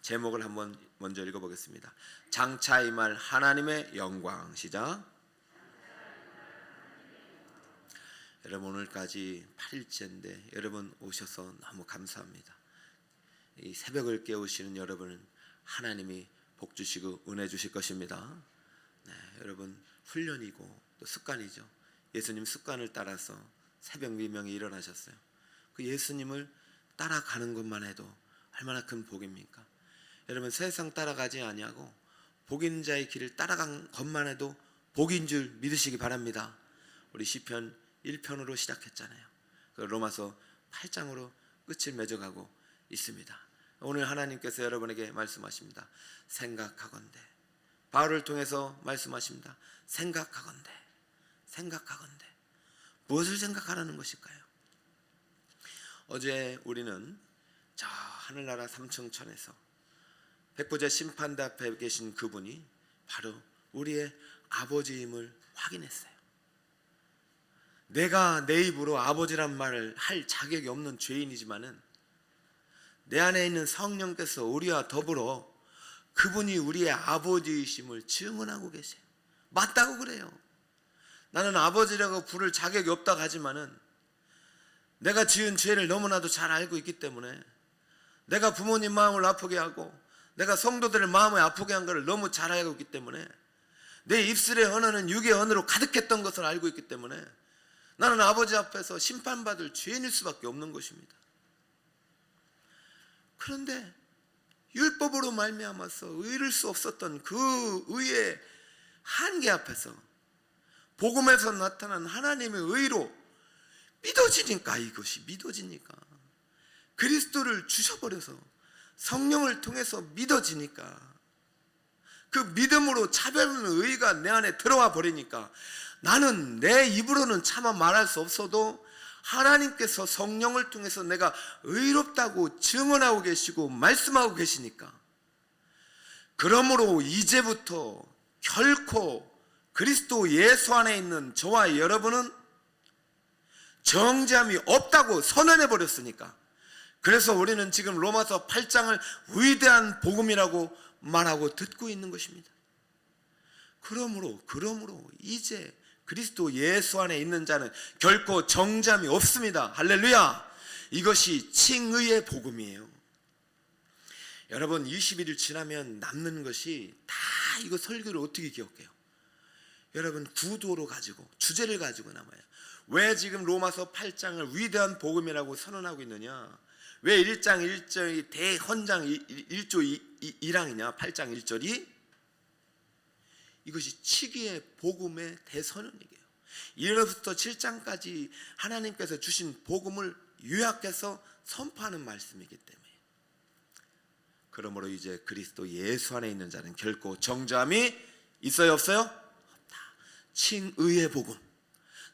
제목을 한번 먼저 읽어보겠습니다. 장차 임할 하나님의 영광. 시작. 여러분, 오늘까지 8일째인데 여러분 오셔서 너무 감사합니다. 이 새벽을 깨우시는 여러분은 하나님이 복 주시고 은혜 주실 것입니다. 네, 여러분, 훈련이고 또 습관이죠. 예수님 습관을 따라서 새벽 미명에 일어나셨어요. 그 예수님을 따라가는 것만 해도 얼마나 큰 복입니까? 여러분, 세상 따라가지 아니하고 복 있는 자의 길을 따라간 것만 해도 복인 줄 믿으시기 바랍니다. 우리 시편 1편으로 시작했잖아요. 로마서 8장으로 끝을 맺어가고 있습니다. 오늘 하나님께서 여러분에게 말씀하십니다. 생각하건대. 바울을 통해서 말씀하십니다. 생각하건대. 무엇을 생각하라는 것일까요? 어제 우리는 저 하늘나라 삼층천에서 백부제 심판대 앞에 계신 그분이 바로 우리의 아버지임을 확인했어요. 내가 내 입으로 아버지란 말을 할 자격이 없는 죄인이지만은 내 안에 있는 성령께서 우리와 더불어 그분이 우리의 아버지이심을 증언하고 계세요. 맞다고 그래요. 나는 아버지라고 부를 자격이 없다고 하지만은 내가 지은 죄를 너무나도 잘 알고 있기 때문에, 내가 부모님 마음을 아프게 하고 내가 성도들의 마음을 아프게 한 것을 너무 잘 알고 있기 때문에, 내 입술의 언어는 육의 언어로 가득했던 것을 알고 있기 때문에 나는 아버지 앞에서 심판받을 죄인일 수밖에 없는 것입니다. 그런데 율법으로 말미암아서 이룰 수 없었던 그 의의 한계 앞에서 복음에서 나타난 하나님의 의로 믿어지니까, 이것이 믿어지니까, 그리스도를 주셔버려서 성령을 통해서 믿어지니까, 그 믿음으로 차별하는 의가 내 안에 들어와 버리니까 나는 내 입으로는 차마 말할 수 없어도 하나님께서 성령을 통해서 내가 의롭다고 증언하고 계시고 말씀하고 계시니까, 그러므로 이제부터 결코 그리스도 예수 안에 있는 저와 여러분은 정죄함이 없다고 선언해 버렸으니까, 그래서 우리는 지금 로마서 8장을 위대한 복음이라고 말하고 듣고 있는 것입니다. 그러므로 이제 그리스도 예수 안에 있는 자는 결코 정죄함이 없습니다. 할렐루야. 이것이 칭의의 복음이에요. 여러분, 21일 지나면 남는 것이 다, 이거 설교를 어떻게 기억해요? 여러분, 구도로 가지고, 주제를 가지고 남아요. 왜 지금 로마서 8장을 위대한 복음이라고 선언하고 있느냐? 왜 1장 1절이 대헌장 1조 1항이냐? 8장 1절이 이것이 치기의 복음의 대선언이에요. 1절부터 7장까지 하나님께서 주신 복음을 요약해서 선포하는 말씀이기 때문에, 그러므로 이제 그리스도 예수 안에 있는 자는 결코 정죄함이 있어요, 없어요? 없다. 칭의의 복음.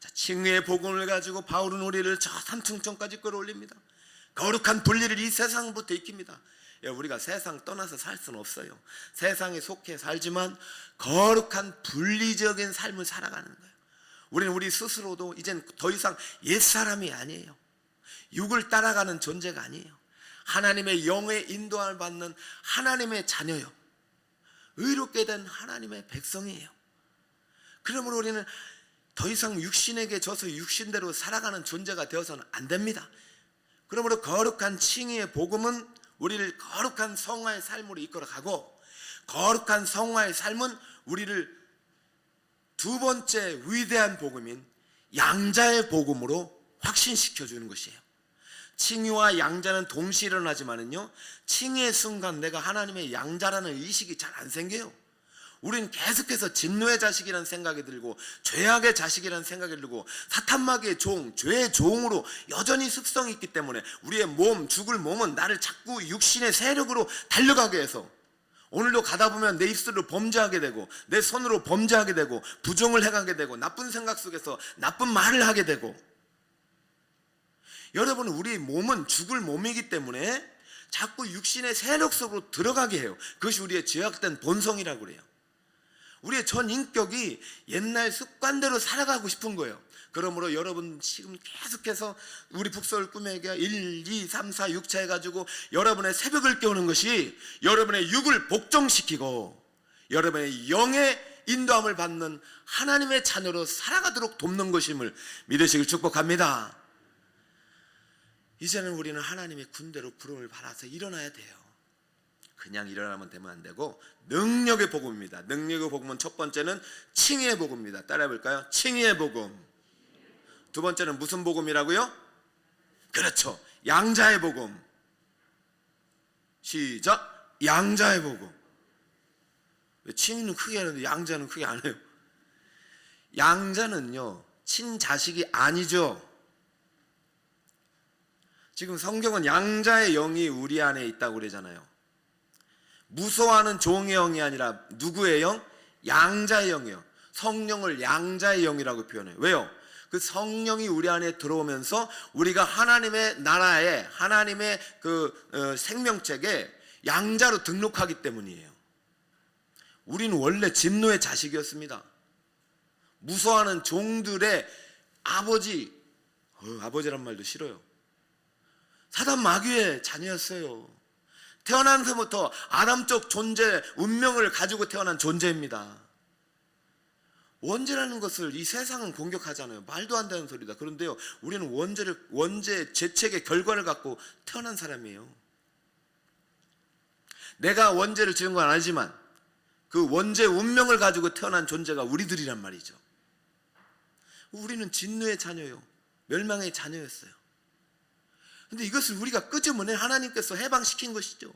자, 칭의의 복음을 가지고 바울은 우리를 저 삼층천까지 끌어올립니다. 거룩한 분리를 이 세상부터 익힙니다. 우리가 세상 떠나서 살 수는 없어요. 세상에 속해 살지만 거룩한 분리적인 삶을 살아가는 거예요. 우리는 우리 스스로도 이젠 더 이상 옛사람이 아니에요. 육을 따라가는 존재가 아니에요. 하나님의 영의 인도함을 받는 하나님의 자녀요, 의롭게 된 하나님의 백성이에요. 그러므로 우리는 더 이상 육신에게 져서 육신대로 살아가는 존재가 되어서는 안 됩니다. 그러므로 거룩한 칭의의 복음은 우리를 거룩한 성화의 삶으로 이끌어가고, 거룩한 성화의 삶은 우리를 두 번째 위대한 복음인 양자의 복음으로 확신시켜주는 것이에요. 칭의와 양자는 동시에 일어나지만은요, 칭의의 순간 내가 하나님의 양자라는 의식이 잘 안 생겨요. 우리는 계속해서 진노의 자식이라는 생각이 들고, 죄악의 자식이라는 생각이 들고, 사탄마귀의 종, 죄의 종으로 여전히 습성이 있기 때문에 우리의 몸, 죽을 몸은 나를 자꾸 육신의 세력으로 달려가게 해서, 오늘도 가다 보면 내 입술로 범죄하게 되고, 내 손으로 범죄하게 되고, 부정을 해가게 되고, 나쁜 생각 속에서 나쁜 말을 하게 되고. 여러분, 우리 몸은 죽을 몸이기 때문에 자꾸 육신의 세력 속으로 들어가게 해요. 그것이 우리의 죄악된 본성이라고 그래요. 우리의 전 인격이 옛날 습관대로 살아가고 싶은 거예요. 그러므로 여러분 지금 계속해서 우리 북서울 꿈의 교회 1, 2, 3, 4, 6차 해가지고 여러분의 새벽을 깨우는 것이 여러분의 육을 복종시키고 여러분의 영의 인도함을 받는 하나님의 자녀로 살아가도록 돕는 것임을 믿으시길 축복합니다. 이제는 우리는 하나님의 군대로 부름을 받아서 일어나야 돼요. 그냥 일어나면 되면 안 되고 능력의 복음입니다. 능력의 복음은 첫 번째는 칭의의 복음입니다. 따라해 볼까요? 칭의의 복음. 두 번째는 무슨 복음이라고요? 그렇죠. 양자의 복음. 시작. 양자의 복음. 칭의는 크게 하는데 양자는 크게 안 해요. 양자는요, 친자식이 아니죠. 지금 성경은 양자의 영이 우리 안에 있다고 그러잖아요. 무서워하는 종의 영이 아니라 누구의 영? 양자의 영이에요. 성령을 양자의 영이라고 표현해요. 왜요? 그 성령이 우리 안에 들어오면서 우리가 하나님의 나라에, 하나님의 생명책에 양자로 등록하기 때문이에요. 우리는 원래 진노의 자식이었습니다. 무서워하는 종들의 아버지, 아버지란 말도 싫어요. 사단 마귀의 자녀였어요. 태어나면서부터 아담적 존재, 운명을 가지고 태어난 존재입니다. 원죄라는 것을 이 세상은 공격하잖아요. 말도 안 되는 소리다. 그런데요, 우리는 원죄 죄책의 결과를 갖고 태어난 사람이에요. 내가 원죄를 지은 건 아니지만 그 원죄 운명을 가지고 태어난 존재가 우리들이란 말이죠. 우리는 진노의 자녀요, 멸망의 자녀였어요. 근데 이것을 우리가 끄집어내 하나님께서 해방시킨 것이죠.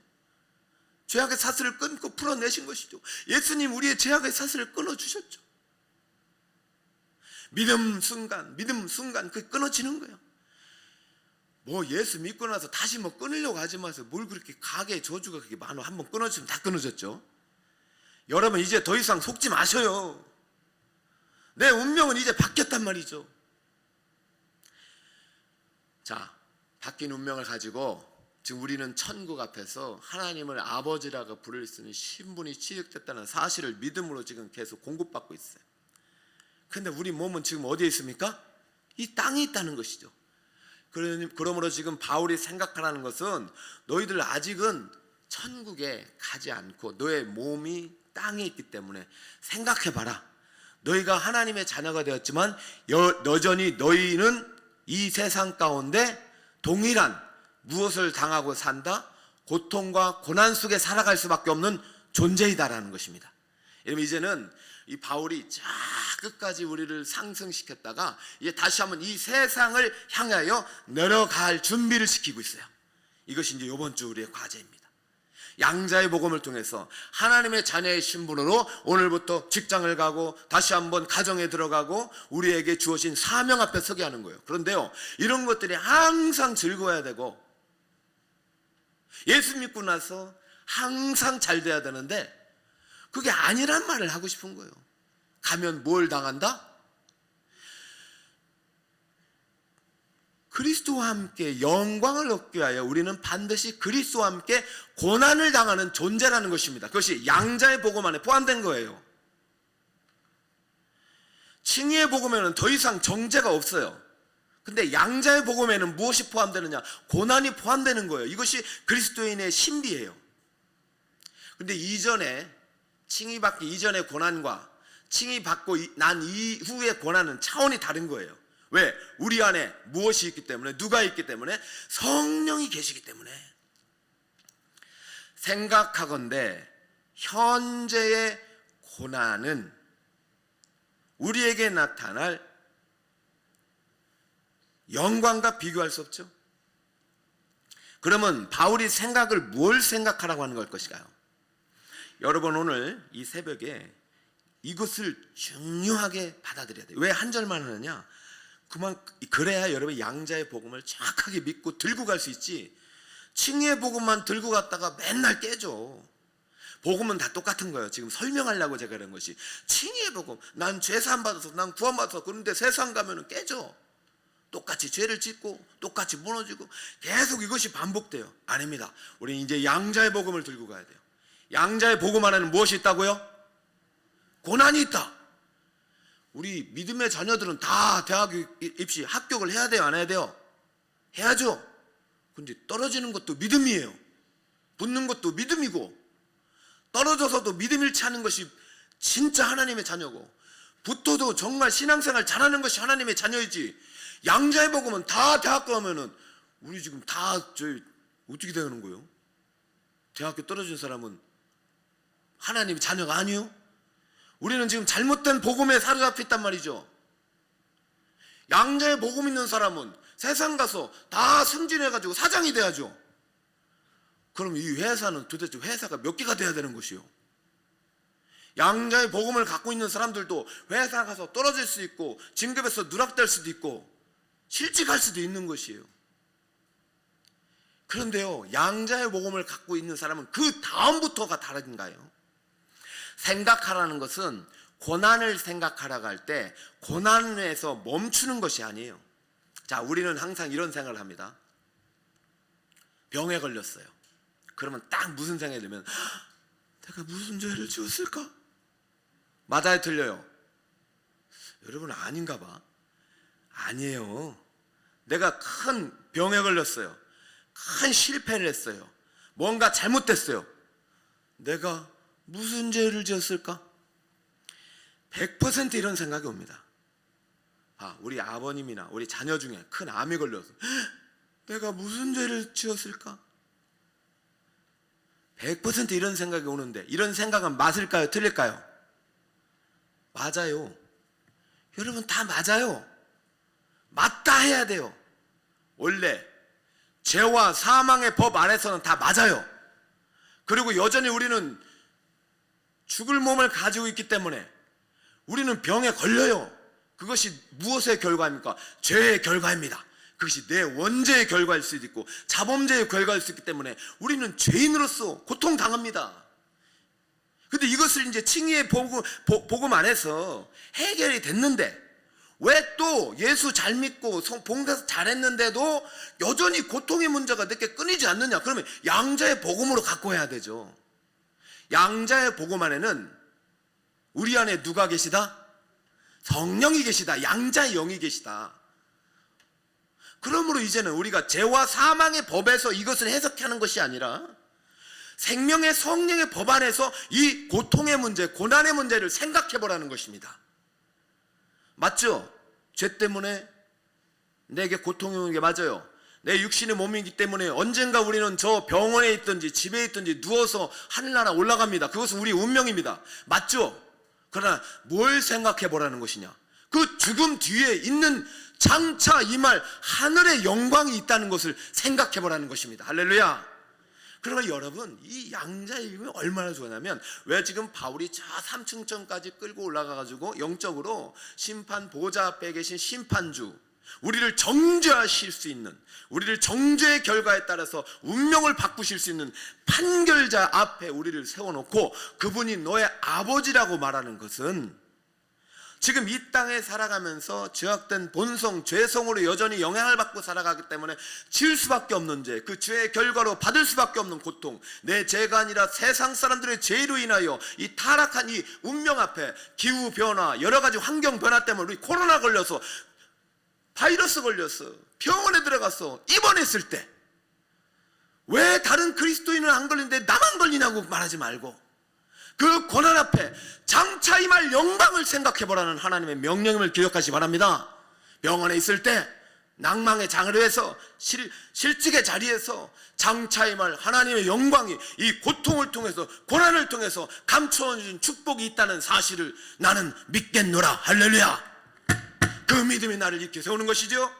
죄악의 사슬을 끊고 풀어내신 것이죠. 예수님 우리의 죄악의 사슬을 끊어주셨죠. 믿음 순간 그 끊어지는 거예요. 뭐 예수 믿고 나서 다시 뭐 끊으려고 하지 마세요. 뭘 그렇게 가게 저주가 그렇게 많아. 한번 끊어지면 다 끊어졌죠. 여러분 이제 더 이상 속지 마셔요. 내 운명은 이제 바뀌었단 말이죠. 자, 바뀐 운명을 가지고 지금 우리는 천국 앞에서 하나님을 아버지라고 부를 수 있는 신분이 취득됐다는 사실을 믿음으로 지금 계속 공급받고 있어요. 근데 우리 몸은 지금 어디에 있습니까? 이 땅에 있다는 것이죠. 그러므로 지금 바울이 생각하라는 것은 너희들 아직은 천국에 가지 않고 너의 몸이 땅에 있기 때문에 생각해봐라. 너희가 하나님의 자녀가 되었지만 여전히 너희는 이 세상 가운데 동일한 무엇을 당하고 산다? 고통과 고난 속에 살아갈 수밖에 없는 존재이다라는 것입니다. 여러분 이제는 이 바울이 쫙 끝까지 우리를 상승시켰다가 이제 다시 한번 이 세상을 향하여 내려갈 준비를 시키고 있어요. 이것이 이제 이번 주 우리의 과제입니다. 양자의 복음을 통해서 하나님의 자녀의 신분으로 오늘부터 직장을 가고 다시 한번 가정에 들어가고 우리에게 주어진 사명 앞에 서게 하는 거예요. 그런데요, 이런 것들이 항상 즐거워야 되고 예수 믿고 나서 항상 잘 돼야 되는데 그게 아니란 말을 하고 싶은 거예요. 가면 뭘 당한다? 그리스도와 함께 영광을 얻기 위하여 우리는 반드시 그리스도와 함께 고난을 당하는 존재라는 것입니다. 그것이 양자의 복음 안에 포함된 거예요. 칭의의 복음에는 더 이상 정죄가 없어요. 근데 양자의 복음에는 무엇이 포함되느냐? 고난이 포함되는 거예요. 이것이 그리스도인의 신비예요. 근데 이전에 칭의받기 이전의 고난과 칭의받고 난 이후의 고난은 차원이 다른 거예요. 왜? 우리 안에 무엇이 있기 때문에, 누가 있기 때문에? 성령이 계시기 때문에. 생각하건대 현재의 고난은 우리에게 나타날 영광과 비교할 수 없죠. 그러면 바울이 생각을 뭘 생각하라고 하는 걸 것일까요? 여러분 오늘 이 새벽에 이것을 중요하게 받아들여야 돼요. 왜 한 절만 하느냐? 그래야 여러분이 양자의 복음을 정확하게 믿고 들고 갈 수 있지, 칭의의 복음만 들고 갔다가 맨날 깨져. 복음은 다 똑같은 거예요. 지금 설명하려고 제가 그런 것이, 칭의의 복음, 난 죄사함 받아서, 난 구원 받아서, 그런데 세상 가면은 깨져. 똑같이 죄를 짓고 똑같이 무너지고 계속 이것이 반복돼요. 아닙니다. 우리는 이제 양자의 복음을 들고 가야 돼요. 양자의 복음 안에는 무엇이 있다고요? 고난이 있다. 우리 믿음의 자녀들은 다 대학 입시 합격을 해야 돼요, 안 해야 돼요? 해야죠. 근데 떨어지는 것도 믿음이에요. 붙는 것도 믿음이고, 떨어져서도 믿음 잃지 않는 것이 진짜 하나님의 자녀고, 붙어도 정말 신앙생활 잘하는 것이 하나님의 자녀이지. 양자의 복음은 다 대학 가면은 우리 지금 다 어떻게 되는 거예요? 대학교 떨어진 사람은 하나님의 자녀가 아니요? 우리는 지금 잘못된 복음에 사로잡혀 있단 말이죠. 양자의 복음 있는 사람은 세상 가서 다 승진해가지고 사장이 돼야죠. 그럼 이 회사는 도대체 회사가 몇 개가 돼야 되는 것이요? 양자의 복음을 갖고 있는 사람들도 회사 가서 떨어질 수 있고, 진급에서 누락될 수도 있고, 실직할 수도 있는 것이에요. 그런데요, 양자의 복음을 갖고 있는 사람은 그 다음부터가 다른가요? 생각하라는 것은 고난을 생각하라고 할 때 고난에서 멈추는 것이 아니에요. 자, 우리는 항상 이런 생각을 합니다. 병에 걸렸어요. 그러면 딱 무슨 생각이 들면, 내가 무슨 죄를 지었을까? 맞아요, 틀려요? 여러분 아닌가 봐. 아니에요. 내가 큰 병에 걸렸어요. 큰 실패를 했어요. 뭔가 잘못됐어요. 내가 무슨 죄를 지었을까? 100% 이런 생각이 옵니다. 우리 아버님이나 우리 자녀 중에 큰 암이 걸려서 내가 무슨 죄를 지었을까? 100% 이런 생각이 오는데, 이런 생각은 맞을까요? 틀릴까요? 맞아요. 여러분 다 맞아요. 맞다 해야 돼요. 원래 죄와 사망의 법 아래서는 다 맞아요. 그리고 여전히 우리는 죽을 몸을 가지고 있기 때문에 우리는 병에 걸려요. 그것이 무엇의 결과입니까? 죄의 결과입니다. 그것이 내 원죄의 결과일 수도 있고 자범죄의 결과일 수 있기 때문에 우리는 죄인으로서 고통당합니다. 근데 이것을 이제 칭의의 복음 안에서 해결이 됐는데, 왜 또 예수 잘 믿고 봉사 잘했는데도 여전히 고통의 문제가 내게 끊이지 않느냐? 그러면 양자의 복음으로 갖고 해야 되죠. 양자의 복음 안에는 우리 안에 누가 계시다? 성령이 계시다. 양자의 영이 계시다. 그러므로 이제는 우리가 죄와 사망의 법에서 이것을 해석하는 것이 아니라 생명의 성령의 법 안에서 이 고통의 문제, 고난의 문제를 생각해 보라는 것입니다. 맞죠? 죄 때문에 내게 고통이 오는 게 맞아요. 내 육신의 몸이기 때문에 언젠가 우리는 저 병원에 있든지 집에 있든지 누워서 하늘나라 올라갑니다. 그것은 우리 운명입니다. 맞죠? 그러나 뭘 생각해 보라는 것이냐? 그 죽음 뒤에 있는 장차 임할 하늘의 영광이 있다는 것을 생각해 보라는 것입니다. 할렐루야. 그러나 여러분, 이 양자의 복음이 얼마나 좋냐면, 왜 지금 바울이 저 3층전까지 끌고 올라가가지고 영적으로 심판 보좌 앞에 계신 심판주, 우리를 정죄하실 수 있는, 우리를 정죄의 결과에 따라서 운명을 바꾸실 수 있는 판결자 앞에 우리를 세워놓고 그분이 너의 아버지라고 말하는 것은, 지금 이 땅에 살아가면서 죄악된 본성, 죄성으로 여전히 영향을 받고 살아가기 때문에 질 수밖에 없는 죄, 그 죄의 결과로 받을 수밖에 없는 고통, 내 죄가 아니라 세상 사람들의 죄로 인하여 이 타락한 이 운명 앞에 기후 변화, 여러 가지 환경 변화 때문에 우리 코로나 걸려서, 바이러스 걸렸어, 병원에 들어가서 입원했을 때 왜 다른 그리스도인은 안 걸리는데 나만 걸리냐고 말하지 말고, 그 고난 앞에 장차 임할 영광을 생각해 보라는 하나님의 명령을 기억하시기 바랍니다. 병원에 있을 때 낭망의 장애에서 실직의 자리에서 장차 임할 하나님의 영광이 이 고통을 통해서, 고난을 통해서 감춰진 축복이 있다는 사실을 나는 믿겠노라. 할렐루야. 그 믿음이 나를 일으켜 세우는 것이죠.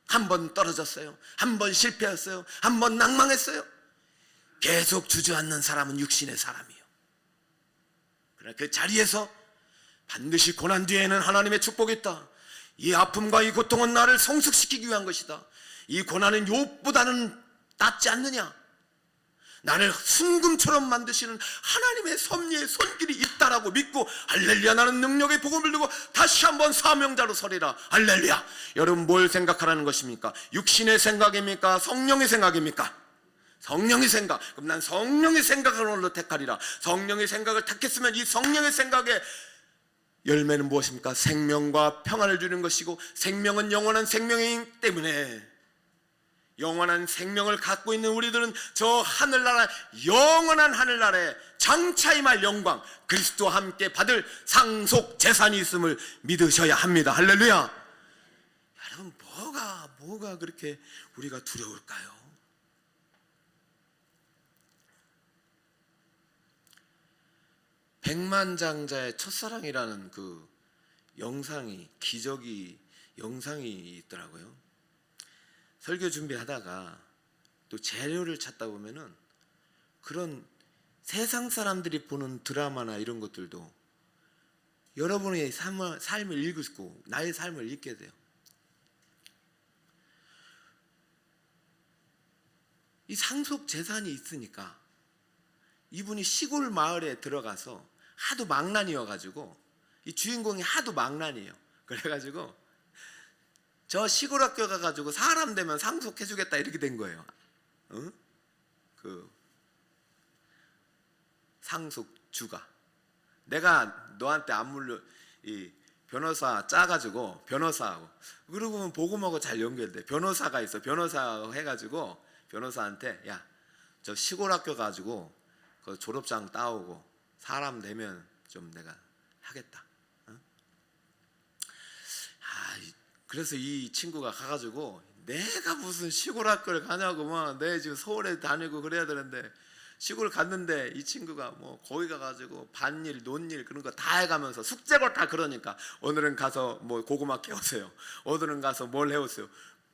한 번 떨어졌어요. 한 번 실패했어요. 한 번 낭망했어요. 계속 주저앉는 사람은 육신의 사람이에요. 그러나 그 자리에서 반드시 고난 뒤에는 하나님의 축복이 있다. 이 아픔과 이 고통은 나를 성숙시키기 위한 것이다. 이 고난은 욥보다는 낫지 않느냐? 나를 순금처럼 만드시는 하나님의 섭리의 손길이 있다라고 믿고, 할렐루야, 나는 능력의 복음을 들고 다시 한번 사명자로 서리라. 할렐루야. 여러분 뭘 생각하라는 것입니까? 육신의 생각입니까? 성령의 생각입니까? 성령의 생각. 그럼 난 성령의 생각을 오늘로 택하리라. 성령의 생각을 택했으면 이 성령의 생각의 열매는 무엇입니까? 생명과 평안을 주는 것이고, 생명은 영원한 생명이기 때문에 영원한 생명을 갖고 있는 우리들은 저 하늘나라, 영원한 하늘나라에 장차 임할 영광, 그리스도와 함께 받을 상속 재산이 있음을 믿으셔야 합니다. 할렐루야. 여러분, 뭐가 그렇게 우리가 두려울까요? 백만장자의 첫사랑이라는 그 영상이, 기적이 영상이 있더라고요. 설교 준비하다가 또 재료를 찾다 보면은 그런 세상 사람들이 보는 드라마나 이런 것들도 여러분의 삶을 읽고 나의 삶을 읽게 돼요. 이 상속 재산이 있으니까 이분이 시골 마을에 들어가서 하도 망난이어가지고, 이 주인공이 하도 망난이에요. 그래가지고 저 시골 학교 가가지고 사람 되면 상속해주겠다 이렇게 된 거예요. 응? 그 상속주가, 내가 너한테 안 물려, 이 변호사 짜가지고 변호사하고, 그러고 보면 복음하고 잘 연결돼. 변호사가 있어. 변호사 해가지고 변호사한테, 야, 저 시골 학교 가지고 그 졸업장 따오고 사람 되면 좀 내가 하겠다. 응? 그래서 이 친구가 가가지고, 내가 무슨 시골 학교를 가냐고, 뭐 내 지금 서울에 다니고 그래야 되는데, 시골 갔는데 이 친구가 뭐 거기 가가지고 밭일, 논일 그런 거 다 해가면서 숙제고 다, 그러니까 오늘은 가서 뭐 고구마 캐오세요, 오늘은 가서 뭘 해오세요.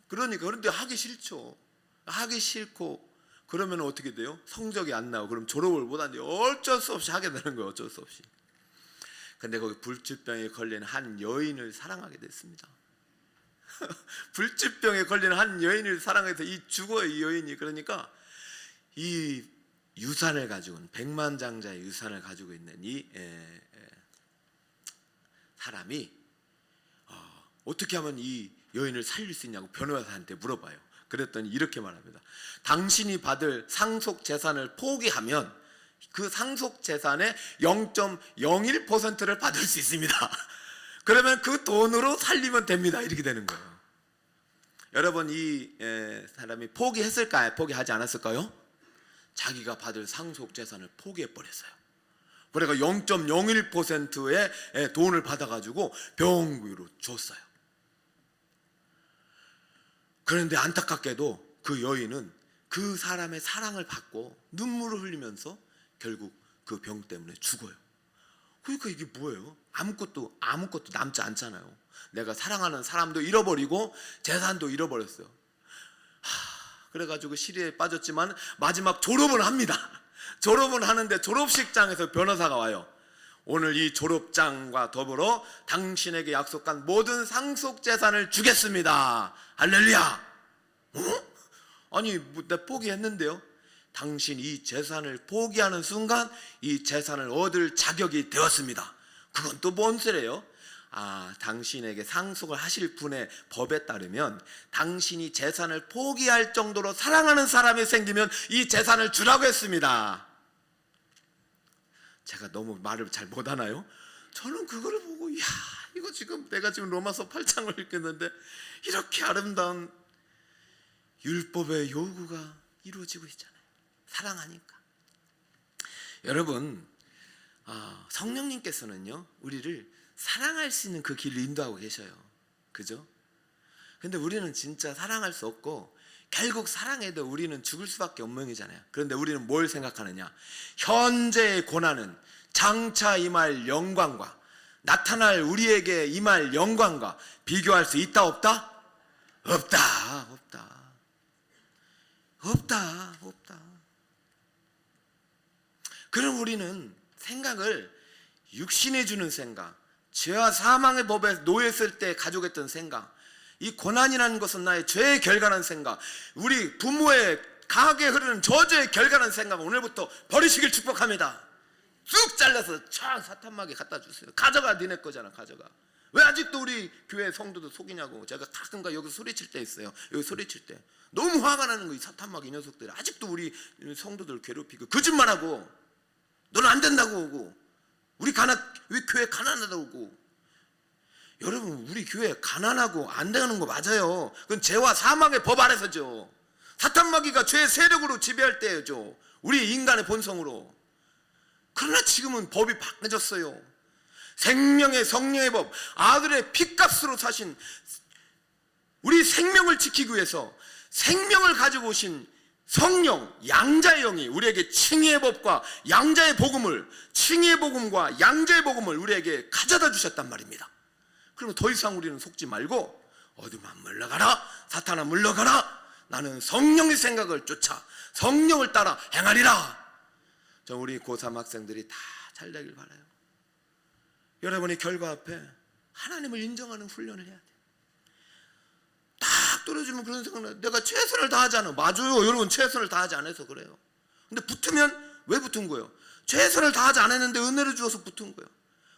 그런데 하기 싫죠. 하기 싫고 그러면 어떻게 돼요? 성적이 안 나오고, 그럼 졸업을 못하는데 어쩔 수 없이 하게 되는 거예요. 어쩔 수 없이. 근데 거기 불치병에 걸린 한 여인을 사랑하게 됐습니다. 불치병에 걸린 한 여인을 사랑해서 죽어요, 이 여인이. 그러니까 이 유산을 가지고 있는, 백만장자의 유산을 가지고 있는 이 사람이 어떻게 하면 이 여인을 살릴 수 있냐고 변호사한테 물어봐요. 그랬더니 이렇게 말합니다. 당신이 받을 상속 재산을 포기하면 그 상속 재산의 0.01%를 받을 수 있습니다. 그러면 그 돈으로 살리면 됩니다. 이렇게 되는 거예요. 여러분, 이 사람이 포기했을까요? 포기하지 않았을까요? 자기가 받을 상속 재산을 포기해버렸어요. 그러니까 0.01%의 돈을 받아가지고 병구로 줬어요. 그런데 안타깝게도 그 여인은 그 사람의 사랑을 받고 눈물을 흘리면서 결국 그 병 때문에 죽어요. 그러니까 이게 뭐예요? 아무것도 남지 않잖아요. 내가 사랑하는 사람도 잃어버리고 재산도 잃어버렸어요. 그래가지고 시리에 빠졌지만 마지막 졸업은 합니다. 졸업은 하는데 졸업식장에서 변호사가 와요. 오늘 이 졸업장과 더불어 당신에게 약속한 모든 상속 재산을 주겠습니다. 할렐루야. 아니, 나 포기했는데요. 당신 이 재산을 포기하는 순간 이 재산을 얻을 자격이 되었습니다. 그건 또 뭔 소리예요? 당신에게 상속을 하실 분의 법에 따르면 당신이 재산을 포기할 정도로 사랑하는 사람이 생기면 이 재산을 주라고 했습니다. 제가 너무 말을 잘 못하나요? 저는 그거를 보고, 이야, 이거 지금 내가 지금 로마서 8장을 읽겠는데 이렇게 아름다운 율법의 요구가 이루어지고 있잖아요. 사랑하니까. 여러분, 성령님께서는요, 우리를 사랑할 수 있는 그 길을 인도하고 계셔요. 그죠? 근데 우리는 진짜 사랑할 수 없고 결국 사랑해도 우리는 죽을 수밖에 없는 명이잖아요. 그런데 우리는 뭘 생각하느냐? 현재의 고난은 장차 임할 영광과 나타날 우리에게 임할 영광과 비교할 수 있다 없다? 없다. 그럼 우리는 생각을 육신이 주는 생각, 죄와 사망의 법에 놓였을 때 가지고 있던 생각, 이 고난이라는 것은 나의 죄의 결과라는 생각, 우리 부모의 강하게 흐르는 저주의 결과라는 생각, 오늘부터 버리시길 축복합니다. 쑥 잘라서 촥 사탄막에 갖다 주세요. 가져가, 니네 거잖아, 가져가. 왜 아직도 우리 교회 성도들 속이냐고. 제가 가끔가 여기서 소리칠 때 있어요. 여기 소리칠 때 너무 화가 나는 거예요. 사탄막 이 녀석들이 아직도 우리 성도들 괴롭히고 거짓말하고 너는 안 된다고 오고 우리 교회 가난하다고 오고. 여러분, 우리 교회 가난하고 안 되는 거 맞아요. 그건 죄와 사망의 법 아래서죠. 사탄마귀가 죄의 세력으로 지배할 때죠. 우리 인간의 본성으로. 그러나 지금은 법이 바뀌어졌어요. 생명의 성령의 법, 아들의 피값으로 사신, 우리 생명을 지키기 위해서 생명을 가지고 오신 성령, 양자의 영이 우리에게 칭의의 법과 양자의 복음을, 칭의의 복음과 양자의 복음을 우리에게 가져다 주셨단 말입니다. 그러면 더 이상 우리는 속지 말고 어둠아 물러가라, 사탄아 물러가라, 나는 성령의 생각을 쫓아 성령을 따라 행하리라. 저 우리 고3 학생들이 다 잘 되길 바라요. 여러분이 결과 앞에 하나님을 인정하는 훈련을 해야 돼. 딱 떨어지면 그런 생각나요. 내가 최선을 다하지 않아. 맞아요. 여러분, 최선을 다하지 않아서 그래요. 근데 붙으면 왜 붙은 거예요? 최선을 다하지 않았는데 은혜를 주어서 붙은 거예요.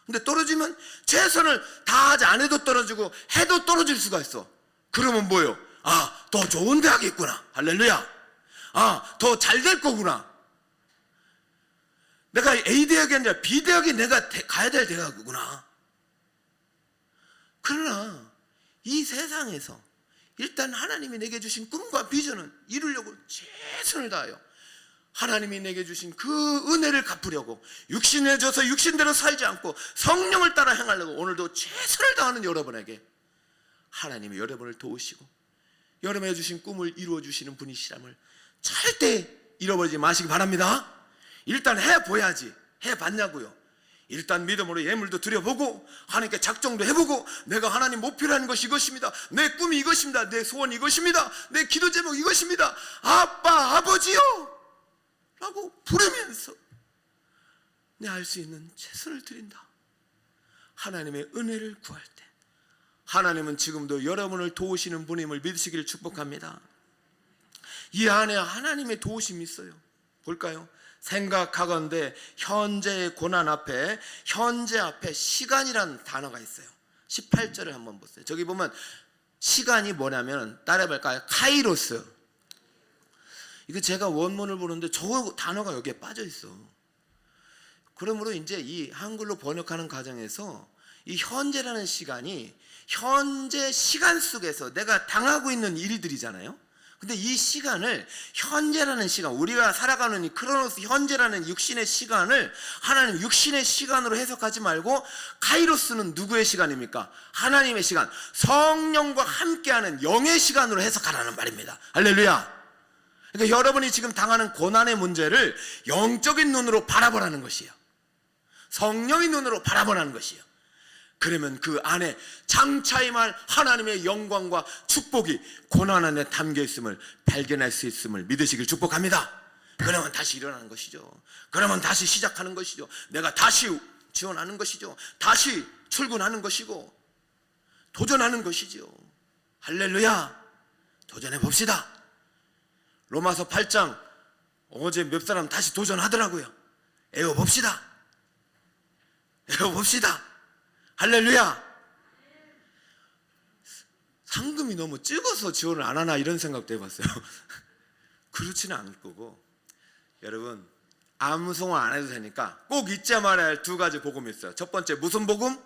근데 떨어지면 최선을 다하지 않아도 떨어지고 해도 떨어질 수가 있어. 그러면 뭐예요? 아, 더 좋은 대학이 있구나. 할렐루야. 아, 더 잘 될 거구나. 내가 A 대학이 아니라 B 대학이 내가 가야 될 대학이구나. 그러나 이 세상에서 일단 하나님이 내게 주신 꿈과 비전은 이루려고 최선을 다해요. 하나님이 내게 주신 그 은혜를 갚으려고 육신에 져서 육신대로 살지 않고 성령을 따라 행하려고 오늘도 최선을 다하는 여러분에게 하나님이 여러분을 도우시고 여러분이 주신 꿈을 이루어 주시는 분이시람을 절대 잃어버리지 마시기 바랍니다. 일단 해보야지. 해봤냐고요. 일단 믿음으로 예물도 드려보고 하나님께 작정도 해보고 내가 하나님 목표라는 것이 이것입니다. 내 꿈이 이것입니다. 내 소원이 이것입니다. 내 기도 제목 이것입니다. 아빠, 아버지요 라고 부르면서 내 알 수 있는 최선을 드린다. 하나님의 은혜를 구할 때 하나님은 지금도 여러분을 도우시는 분임을 믿으시기를 축복합니다. 이 안에 하나님의 도우심이 있어요. 볼까요? 생각하건대 현재의 고난 앞에, 현재 앞에 시간이라는 단어가 있어요. 18절을 한번 보세요. 저기 보면 시간이 뭐냐면 따라해볼까요? 카이로스. 이거 제가 원문을 보는데 저 단어가 여기에 빠져 있어. 그러므로 이제 이 한글로 번역하는 과정에서 이 현재라는 시간이 현재 시간 속에서 내가 당하고 있는 일들이잖아요. 근데 이 시간을 현재라는 시간, 우리가 살아가는 이 크로노스 현재라는 육신의 시간을 하나님 육신의 시간으로 해석하지 말고 카이로스는 누구의 시간입니까? 하나님의 시간, 성령과 함께하는 영의 시간으로 해석하라는 말입니다. 할렐루야. 그러니까 여러분이 지금 당하는 고난의 문제를 영적인 눈으로 바라보라는 것이에요. 성령의 눈으로 바라보라는 것이에요. 그러면 그 안에 장차 임할 하나님의 영광과 축복이 고난 안에 담겨 있음을 발견할 수 있음을 믿으시길 축복합니다. 그러면 다시 일어나는 것이죠. 그러면 다시 시작하는 것이죠. 내가 다시 지원하는 것이죠. 다시 출근하는 것이고 도전하는 것이죠. 할렐루야. 도전해 봅시다. 로마서 8장 어제 몇 사람 다시 도전하더라고요. 애워봅시다. 애워봅시다. 할렐루야. 상금이 너무 적어서 지원을 안 하나 이런 생각도 해봤어요. 그렇지는 않을 거고, 여러분 아무 소원 안 해도 되니까 꼭 잊지 말아야 할 두 가지 복음이 있어요. 첫 번째 무슨 복음?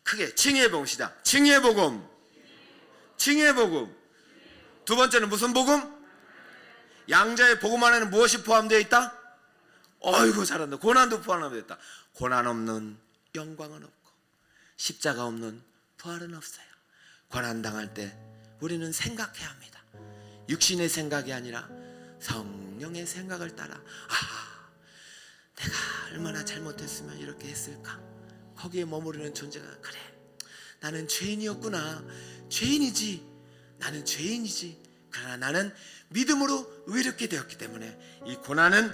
크게 칭의의 복음. 시작. 칭의의 복음. 칭의의 복음. 두 번째는 무슨 복음? 양자의 복음 안에는 무엇이 포함되어 있다? 어이구 잘한다. 고난도 포함되어 있다. 고난 없는 영광은 없고 십자가 없는 부활은 없어요. 고난 당할 때 우리는 생각해야 합니다. 육신의 생각이 아니라 성령의 생각을 따라 내가 얼마나 잘못했으면 이렇게 했을까. 거기에 머무르는 존재가 그래, 나는 죄인이었구나. 죄인이지. 나는 죄인이지. 그러나 나는 믿음으로 의롭게 되었기 때문에 이 고난은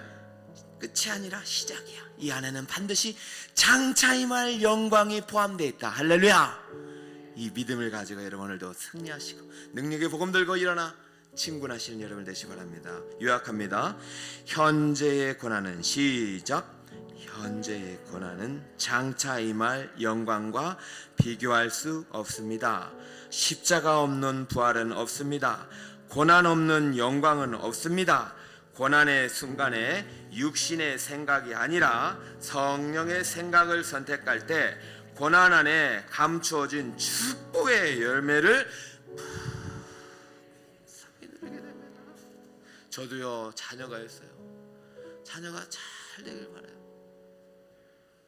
끝이 아니라 시작이야. 이 안에는 반드시 장차 임할 영광이 포함되어 있다. 할렐루야. 이 믿음을 가지고 여러분 오늘도 승리하시고 능력의 복음 들고 일어나 친군하시는 여러분 되시기 바랍니다. 요약합니다. 현재의 고난은 시작. 현재의 고난은 장차 임할 영광과 비교할 수 없습니다. 십자가 없는 부활은 없습니다. 고난 없는 영광은 없습니다. 고난의 순간에 육신의 생각이 아니라 성령의 생각을 선택할 때 고난 안에 감추어진 축복의 열매를 누리게 됩니다. 저도요, 자녀가 있어요. 자녀가 잘 되길 바라요.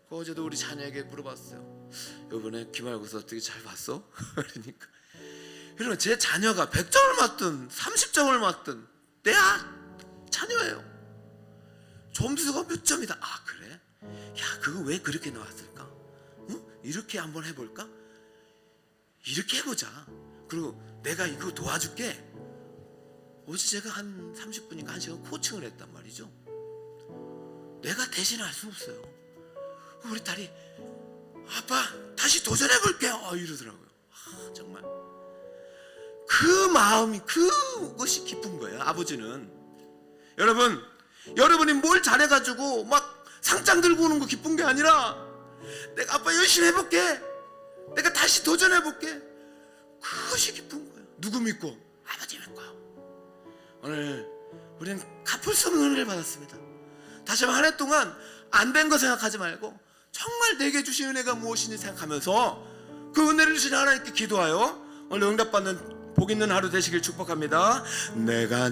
어제도 우리 자녀에게 물어봤어요. 이번에 기말고사 어떻게 잘 봤어? 그러니까 여러분, 제 자녀가 100점을 맞든 30점을 맞든 내 자녀예요. 점수가 몇 점이다. 아, 그래? 야, 그거 왜 그렇게 나왔을까? 응? 이렇게 한번 해볼까? 이렇게 해보자. 그리고 내가 이거 도와줄게. 어제 제가 한 30분인가 1시간 코칭을 했단 말이죠. 내가 대신할 수 없어요. 우리 딸이 아빠 다시 도전해볼게 이러더라고요. 정말 그 마음이, 그것이 기쁜 거예요. 아버지는. 여러분, 여러분이 뭘 잘해가지고 막 상장 들고 오는 거 기쁜 게 아니라 내가 아빠 열심히 해볼게, 내가 다시 도전해볼게, 그것이 기쁜 거예요. 누구 믿고? 아버지 믿고. 오늘 우리는 갚을 수 없는 은혜를 받았습니다. 다시 한번 한 해 동안 안 된 거 생각하지 말고 정말 내게 주신 은혜가 무엇인지 생각하면서 그 은혜를 주신 하나님께 기도하여 오늘 응답받는 복 있는 하루 되시길 축복합니다. 내가